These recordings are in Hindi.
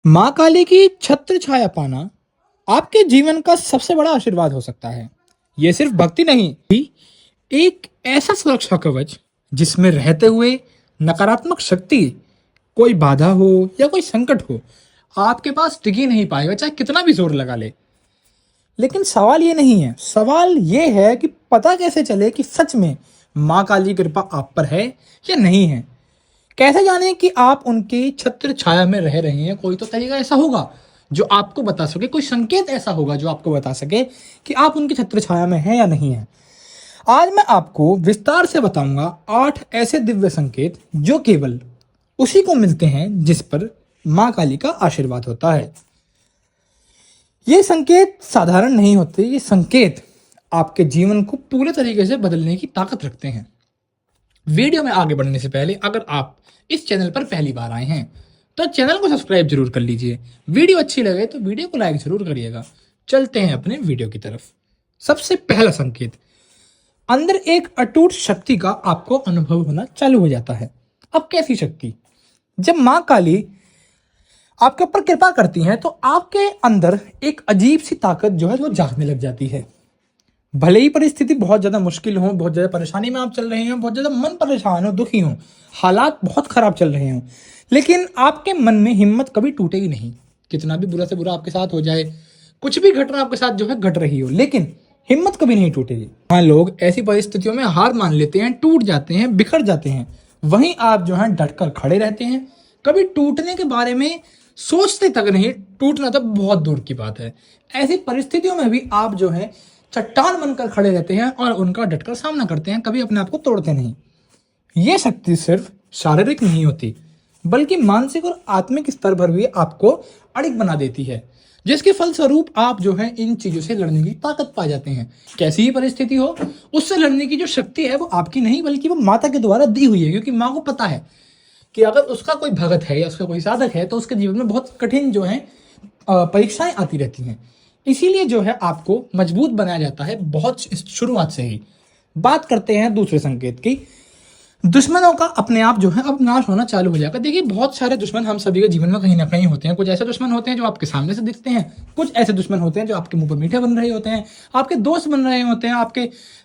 माँ काली की छत्र छाया पाना आपके जीवन का सबसे बड़ा आशीर्वाद हो सकता है। ये सिर्फ भक्ति नहीं, एक ऐसा सुरक्षा कवच जिसमें रहते हुए नकारात्मक शक्ति, कोई बाधा हो या कोई संकट हो, आपके पास टिक ही नहीं पाएगा, चाहे कितना भी जोर लगा ले। लेकिन सवाल ये नहीं है, सवाल ये है कि पता कैसे चले कि सच में माँ काली की कृपा आप पर है या नहीं है। कैसे जाने कि आप उनकी छत्र छाया में रह रहे हैं। कोई तो तरीका ऐसा होगा जो आपको बता सके, कोई संकेत ऐसा होगा जो आपको बता सके कि आप उनकी छत्र छाया में हैं या नहीं है। आज मैं आपको विस्तार से बताऊंगा 8 ऐसे दिव्य संकेत जो केवल उसी को मिलते हैं जिस पर माँ काली का आशीर्वाद होता है। ये संकेत साधारण नहीं होते, ये संकेत आपके जीवन को पूरे तरीके से बदलने की ताकत रखते हैं। वीडियो में आगे बढ़ने से पहले अगर आप इस चैनल पर पहली बार आए हैं तो चैनल को सब्सक्राइब जरूर कर लीजिए। वीडियो अच्छी लगे तो वीडियो को लाइक जरूर करिएगा। चलते हैं अपने वीडियो की तरफ। सबसे पहला संकेत, अंदर एक अटूट शक्ति का आपको अनुभव होना चालू हो जाता है। अब कैसी शक्ति? जब माँ काली आपके ऊपर कृपा करती हैं तो आपके अंदर एक अजीब सी ताकत जो है वो जागने लग जाती है। भले ही परिस्थिति बहुत ज़्यादा मुश्किल हो, बहुत ज़्यादा परेशानी में आप चल रहे हो, बहुत ज़्यादा मन परेशान हो, दुखी हो, हालात बहुत ख़राब चल रहे हो, लेकिन आपके मन में हिम्मत कभी टूटेगी नहीं। कितना भी बुरा से बुरा आपके साथ हो जाए, कुछ भी घटना आपके साथ जो है घट रही हो, लेकिन हिम्मत कभी नहीं टूटेगी। हाँ, लोग ऐसी परिस्थितियों में हार मान लेते हैं, टूट जाते हैं, बिखर जाते हैं। वहीं आप जो है डटकर खड़े रहते हैं, कभी टूटने के बारे में सोचते तक नहीं। टूटना तो बहुत दूर की बात है। ऐसी परिस्थितियों में भी आप जो है चट्टान बनकर खड़े रहते हैं और उनका डटकर सामना करते हैं, कभी अपने आप को तोड़ते नहीं। ये शक्ति सिर्फ शारीरिक नहीं होती बल्कि मानसिक और आत्मिक स्तर पर भी आपको अड़िग बना देती है, जिसके फलस्वरूप आप जो है इन चीजों से लड़ने की ताकत पा जाते हैं। कैसी ही परिस्थिति हो, उससे लड़ने की जो शक्ति है वो आपकी नहीं बल्कि वो माता के द्वारा दी हुई है, क्योंकि माँ को पता है कि अगर उसका कोई भगत है या उसका कोई साधक है तो उसके जीवन में बहुत कठिन जो है परीक्षाएं आती रहती हैं। इसीलिए जो है आपको मजबूत बनाया जाता है बहुत शुरुआत से ही। बात करते हैं दूसरे संकेत की। दुश्मनों का अपने आप जो है अब नाश होना चालू हो जाएगा। देखिए, बहुत सारे दुश्मन हम सभी के जीवन में कहीं ना कहीं होते हैं। कुछ ऐसे दुश्मन होते हैं जो आपके सामने से दिखते हैं, कुछ ऐसे दुश्मन होते हैं जो आपके मुंह पर मीठे बन रहे होते हैं, आपके दोस्त बन रहे होते हैं,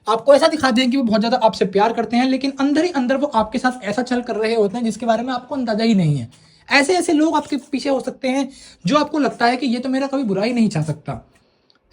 आपको ऐसा दिखाते हैं कि वो बहुत ज्यादा आपसे प्यार करते हैं, लेकिन अंदर ही अंदर वो आपके साथ ऐसा चल कर रहे होते हैं जिसके बारे में आपको अंदाजा ही नहीं है। ऐसे ऐसे लोग आपके पीछे हो सकते हैं जो आपको लगता है कि ये तो मेरा कभी बुरा ही नहीं चाह सकता।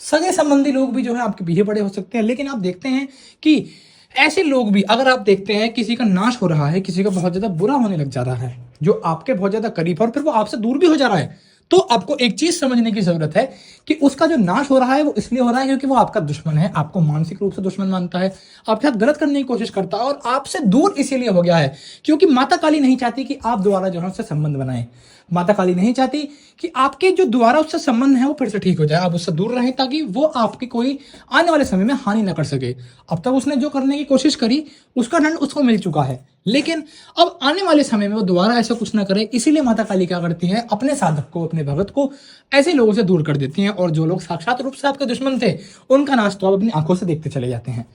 सगे संबंधी लोग भी जो है आपके पीछे पड़े हो सकते हैं, लेकिन आप देखते हैं कि ऐसे लोग भी, अगर आप देखते हैं किसी का नाश हो रहा है, किसी का बहुत ज्यादा बुरा होने लग जा रहा है, जो आपके बहुत ज्यादा करीब है और फिर वो आपसे दूर भी हो जा रहा है, तो आपको एक चीज समझने की जरूरत है कि उसका जो नाश हो रहा है वो इसलिए हो रहा है क्योंकि वो आपका दुश्मन है, आपको मानसिक रूप से दुश्मन मानता है, आपके साथ गलत करने की कोशिश करता है और आपसे दूर इसीलिए हो गया है क्योंकि माता काली नहीं चाहती कि आप दोबारा जो है उससे संबंध बनाएं। माता काली नहीं चाहती कि आपके जो दोबारा उससे संबंध है वो फिर से ठीक हो जाए, आप उससे दूर रहें ताकि वो आपकी कोई आने वाले समय में हानि ना कर सके। अब तक उसने जो करने की कोशिश करी उसका दंड उसको मिल चुका है, लेकिन अब आने वाले समय में वो दोबारा ऐसा कुछ ना करे। इसीलिए माता काली क्या करती है, अपने साधक को, अपने भगत को ऐसे लोगों से दूर कर देती हैं और जो लोग साक्षात रूप से आपके दुश्मन थे उनका नाश तो आप अपनी आंखों से देखते चले जाते हैं।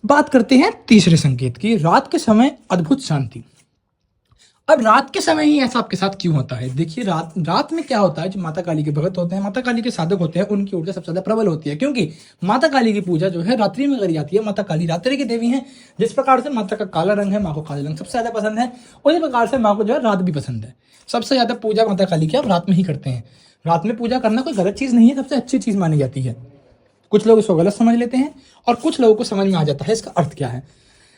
बात करते हैं तीसरे संकेत की, रात के समय अद्भुत शांति। अब रात के समय ही ऐसा आपके साथ क्यों होता है? देखिए, रात में क्या होता है, जो माता काली के भगत होते हैं, माता काली के साधक होते हैं, उनकी ऊर्जा सबसे ज्यादा प्रबल होती है क्योंकि माता काली की पूजा जो है रात्रि में करी जाती है। माता काली रात्रि की देवी हैं। जिस प्रकार से माता का काला रंग है, माँ को काला रंग सबसे ज्यादा पसंद है, उसी प्रकार से माँ को जो है रात भी पसंद है। सबसे ज्यादा पूजा माता काली की आप रात में ही करते हैं। रात में पूजा करना कोई गलत चीज नहीं है, सबसे अच्छी चीज मानी जाती है। कुछ लोग इसको गलत समझ लेते हैं और कुछ लोगों को समझ में आ जाता है इसका अर्थ क्या है।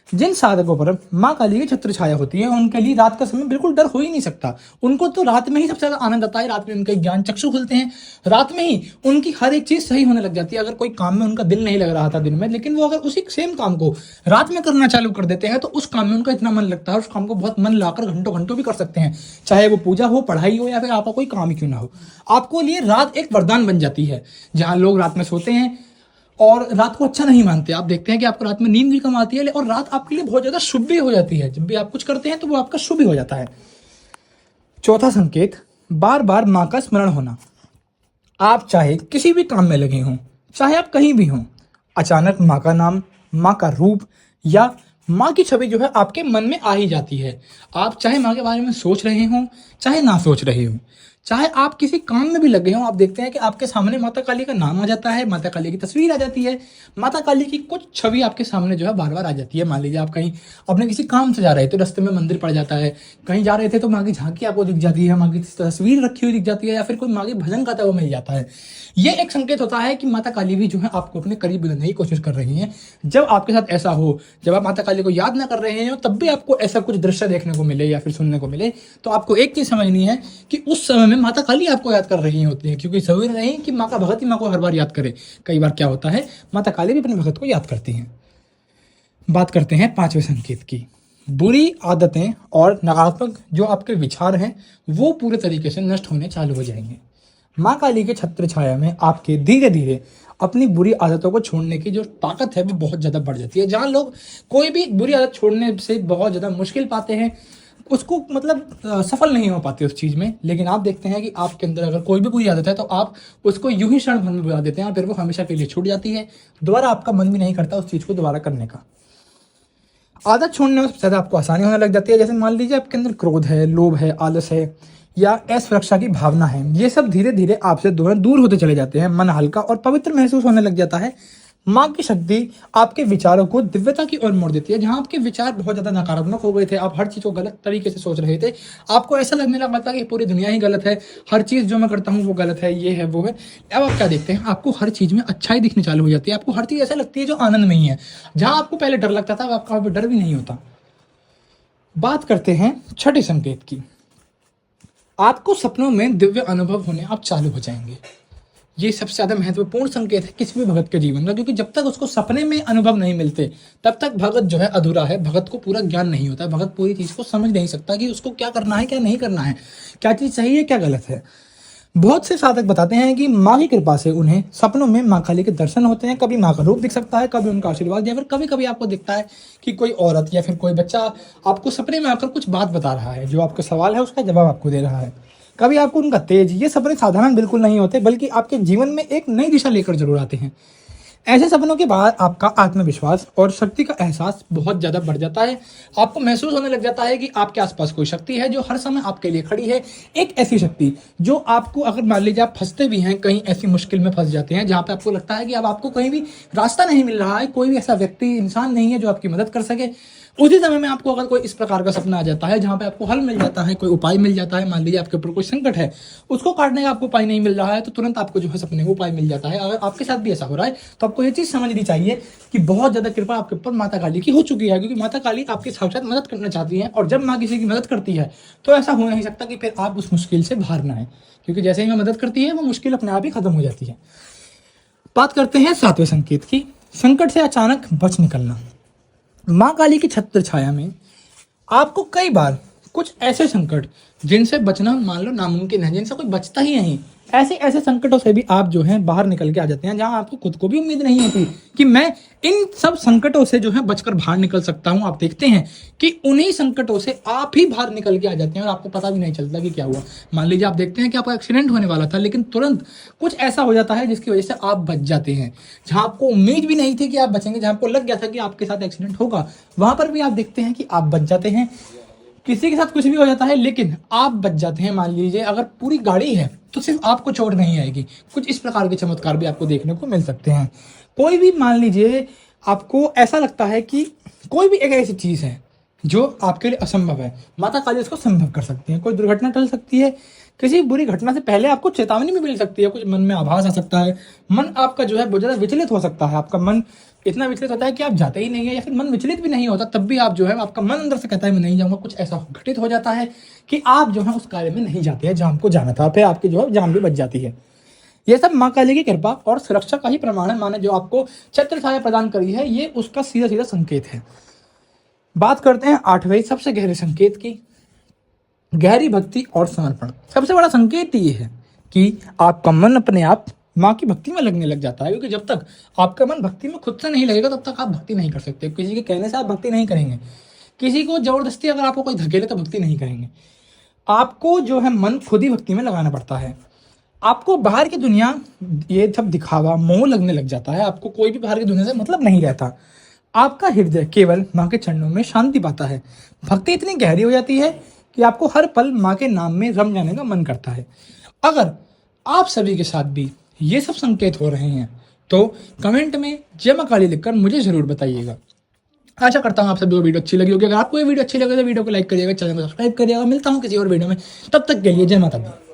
जिन साधकों पर माँ काली की छत्र छाया होती है उनके लिए रात का समय बिल्कुल डर हो ही नहीं सकता। उनको तो रात में ही सबसे ज्यादा आनंद आता है। रात में उनके ज्ञान चक्षु खुलते हैं, रात में ही उनकी हर एक चीज सही होने लग जाती है। अगर कोई काम में उनका दिल नहीं लग रहा था दिन में, लेकिन वो अगर उसी सेम काम को रात में करना चालू कर देते हैं तो उस काम में उनका इतना मन लगता है, उस काम को बहुत मन लाकर घंटों घंटों भी कर सकते हैं, चाहे वो पूजा हो, पढ़ाई हो या फिर आपका कोई काम ही क्यों ना हो। आपको लिए रात एक वरदान बन जाती है। जहाँ लोग रात में सोते हैं और रात को अच्छा नहीं मानते, आप देखते हैं कि आपको रात में नींद भी कम आती है और रात आपके लिए बहुत ज्यादा शुभ भी हो जाती है। जब भी आप कुछ करते हैं तो वो आपका शुभ भी हो जाता है। चौथा संकेत, बार बार माँ का स्मरण होना। आप चाहे किसी भी काम में लगे हों, चाहे आप कहीं भी हों, अचानक माँ का नाम, माँ का रूप या माँ की छवि जो है आपके मन में आ ही जाती है। आप चाहे माँ के बारे में सोच रहे हों, चाहे ना सोच रहे हों, चाहे आप किसी काम में भी लगे हों, आप देखते हैं कि आपके सामने माता काली का नाम आ जाता है, माता काली की तस्वीर आ जाती है, माता काली की कुछ छवि आपके सामने जो है बार बार आ जाती है। मान लीजिए आप कहीं अपने किसी काम से जा रहे थे, रास्ते में मंदिर पड़ जाता है, कहीं जा रहे थे तो माँ की झांकी आपको दिख जाती है, माँ की तस्वीर रखी हुई दिख जाती है, या फिर कोई माँ की भजन गाता हुआ मिल जाता है। ये एक संकेत होता है कि माता काली भी जो है आपको अपने करीब बुलाने की कोशिश कर रही हैं। जब आपके साथ ऐसा हो, जब आप माता काली को याद ना कर रहे हो, तब भी आपको ऐसा कुछ दृश्य देखने को मिले या फिर सुनने को मिले, तो आपको एक चीज़ समझनी है कि उस समय में माता काली आपको याद कर रही होती है। क्योंकि जरूरी नहीं कि माँ का भगत ही माँ को हर बार याद करे, कई बार क्या होता है माता काली भी अपने भगत को याद करती हैं। बात करते हैं पांचवें संकेत की। बुरी आदतें और नकारात्मक जो आपके विचार हैं वो पूरे तरीके से नष्ट होने चालू हो जाएंगे। माँ काली के छत्र छाया में आपके धीरे धीरे अपनी बुरी आदतों को छोड़ने की जो ताकत है वो बहुत ज़्यादा बढ़ जाती है। जहाँ लोग कोई भी बुरी आदत छोड़ने से बहुत ज़्यादा मुश्किल पाते हैं, उसको मतलब सफल नहीं हो पाते उस चीज़ में, लेकिन आप देखते हैं कि आपके अंदर अगर कोई भी बुरी आदत है तो आप उसको यूं ही क्षण भर में बुला देते हैं और फिर वो हमेशा के लिए छूट जाती है। दोबारा आपका मन भी नहीं करता उस चीज़ को दोबारा करने का। आदत छोड़ने में सबसे ज़्यादा आपको आसानी होने लग जाती है। जैसे मान लीजिए आपके अंदर क्रोध है, लोभ है, आलस है या असुरक्षा की भावना है, ये सब धीरे धीरे आपसे दूर होते चले जाते हैं। मन हल्का और पवित्र महसूस होने लग जाता है। माँ की शक्ति आपके विचारों को दिव्यता की ओर मोड़ देती है। जहाँ आपके विचार बहुत ज़्यादा नकारात्मक हो गए थे, आप हर चीज़ को गलत तरीके से सोच रहे थे, आपको ऐसा लगने लगा था कि पूरी दुनिया ही गलत है, हर चीज़ जो मैं करता हूँ वो गलत है, ये है वो है। अब आप क्या देखते हैं, आपको हर चीज़ में अच्छाई दिखनी चालू हो जाती है। आपको हर चीज़ ऐसा लगती है जो आनंदमयी है। जहाँ आपको पहले डर लगता था, अब आपका डर भी नहीं होता। बात करते हैं छठे संकेत की। आपको सपनों में दिव्य अनुभव होने आप चालू हो जाएंगे। ये सबसे ज़्यादा महत्वपूर्ण संकेत है किसी भी भगत के जीवन का, क्योंकि जब तक उसको सपने में अनुभव नहीं मिलते तब तक भगत जो है अधूरा है। भगत को पूरा ज्ञान नहीं होता, भगत पूरी चीज़ को समझ नहीं सकता कि उसको क्या करना है, क्या नहीं करना है, क्या चीज़ सही है, क्या गलत है। बहुत से साधक बताते हैं कि माँ की कृपा से उन्हें सपनों में माँ काली के दर्शन होते हैं। कभी माँ का रूप दिख सकता है, कभी उनका आशीर्वाद, या फिर कभी कभी आपको दिखता है कि कोई औरत या फिर कोई बच्चा आपको सपने में आकर कुछ बात बता रहा है, जो आपका सवाल है उसका जवाब आपको दे रहा है। कभी आपको उनका तेज। ये सपने साधारण बिल्कुल नहीं होते, बल्कि आपके जीवन में एक नई दिशा लेकर जरूर आते हैं। ऐसे सपनों के बाद आपका आत्मविश्वास और शक्ति का एहसास बहुत ज़्यादा बढ़ जाता है। आपको महसूस होने लग जाता है कि आपके आसपास कोई शक्ति है जो हर समय आपके लिए खड़ी है। एक ऐसी शक्ति जो आपको, अगर मान लीजिए आप फंसते भी हैं, कहीं ऐसी मुश्किल में फंस जाते हैं जहाँ पे आपको लगता है कि अब आपको कहीं भी रास्ता नहीं मिल रहा है, कोई भी ऐसा व्यक्ति, इंसान नहीं है जो आपकी मदद कर सके, उसी समय में आपको अगर कोई इस प्रकार का सपना आ जाता है जहाँ पे आपको हल मिल जाता है, कोई उपाय मिल जाता है। मान लीजिए आपके ऊपर कोई संकट है, उसको काटने का आपको उपाय नहीं मिल रहा है, तो तुरंत आपको जो है सपने में उपाय मिल जाता है। अगर आपके साथ भी ऐसा हो रहा है तो आपको ये चीज़ समझनी चाहिए कि बहुत ज़्यादा कृपा आपके ऊपर माता काली की हो चुकी है, क्योंकि माता काली आपकी साक्षात मदद करना चाहती है। और जब माँ किसी की मदद करती है तो ऐसा हो नहीं सकता कि फिर आप उस मुश्किल से बाहर ना आए, क्योंकि जैसे ही माँ मदद करती है वो मुश्किल अपने आप ही खत्म हो जाती है। बात करते हैं सातवें संकेत की। संकट से अचानक बच निकलना। माँ काली की छत्र छाया में आपको कई बार कुछ ऐसे संकट जिनसे बचना मान लो नामुमकिन है, जिनसे कोई बचता ही नहीं, ऐसे ऐसे संकटों से भी आप जो है बाहर निकल के आ जाते हैं, जहां आपको खुद को भी उम्मीद नहीं होती कि मैं इन सब संकटों से जो है बचकर बाहर निकल सकता हूं। आप देखते हैं कि उन्हीं संकटों से आप ही बाहर निकल के आ जाते हैं और आपको पता भी नहीं चलता कि क्या हुआ। मान लीजिए आप देखते हैं कि आपका एक्सीडेंट होने वाला था, लेकिन तुरंत कुछ ऐसा हो जाता है जिसकी वजह से आप बच जाते हैं। जहां आपको उम्मीद भी नहीं थी कि आप बचेंगे, जहां आपको लग गया था कि आपके साथ एक्सीडेंट होगा, वहां पर भी आप देखते हैं कि आप बच जाते हैं। किसी के साथ कुछ भी हो जाता है लेकिन आप बच जाते हैं। मान लीजिए अगर पूरी गाड़ी है तो सिर्फ आपको चोट नहीं आएगी। कुछ इस प्रकार के चमत्कार भी आपको देखने को मिल सकते हैं। कोई भी, मान लीजिए आपको ऐसा लगता है कि कोई भी एक ऐसी चीज़ है जो आपके लिए असंभव है, माता काली उसको संभव कर सकती है। कोई दुर्घटना टल सकती है, किसी बुरी घटना से पहले आपको चेतावनी भी मिल सकती है, कुछ मन में आभास आ सकता है, मन आपका जो है बहुत ज़्यादा विचलित हो सकता है। आपका मन इतना विचलित होता है कि आप जाते ही नहीं है, या फिर मन विचलित भी नहीं होता तब भी आप जो है, आपका मन अंदर से कहता है मैं नहीं जाऊँगा। कुछ ऐसा घटित हो जाता है कि आप जो है उस कार्य में नहीं जाते हैं जहाँ आपको जाना था, फिर आपकी जो है जान भी बच जाती है। ये सब माँ काली की कृपा और सुरक्षा का ही प्रमाण है। माने जो आपको छत्र छाया प्रदान करी है, ये उसका सीधा सीधा संकेत है। बात करते हैं आठवें सबसे गहरे संकेत की, गहरी भक्ति और समर्पण। सबसे बड़ा संकेत ये है कि आपका मन अपने आप माँ की भक्ति में लगने लग जाता है, क्योंकि जब तक आपका मन भक्ति में खुद से नहीं लगेगा तब तक आप भक्ति नहीं कर सकते। किसी के कहने से आप भक्ति नहीं करेंगे, किसी को जबरदस्ती अगर आपको कोई धकेले तो भक्ति नहीं करेंगे। आपको जो है मन खुद ही भक्ति में लगाना पड़ता है। आपको बाहर की दुनिया, ये सब दिखावा, मोह लगने लग जाता है। आपको कोई भी बाहर की दुनिया से मतलब नहीं रहता। आपका हृदय केवल माँ के चरणों में शांति पाता है। भक्ति इतनी गहरी हो जाती है कि आपको हर पल माँ के नाम में रम जाने का मन करता है। अगर आप सभी के साथ भी ये सब संकेत हो रहे हैं तो कमेंट में जय माँ काली लिखकर मुझे ज़रूर बताइएगा। आशा करता हूँ आप सभी को वीडियो अच्छी लगी होगी। अगर आपको ये वीडियो अच्छी लगे तो वीडियो को लाइक करिएगा, चैनल को सब्सक्राइब करिएगा। मिलता हूँ किसी और वीडियो में, तब तक के लिए जय माता दी।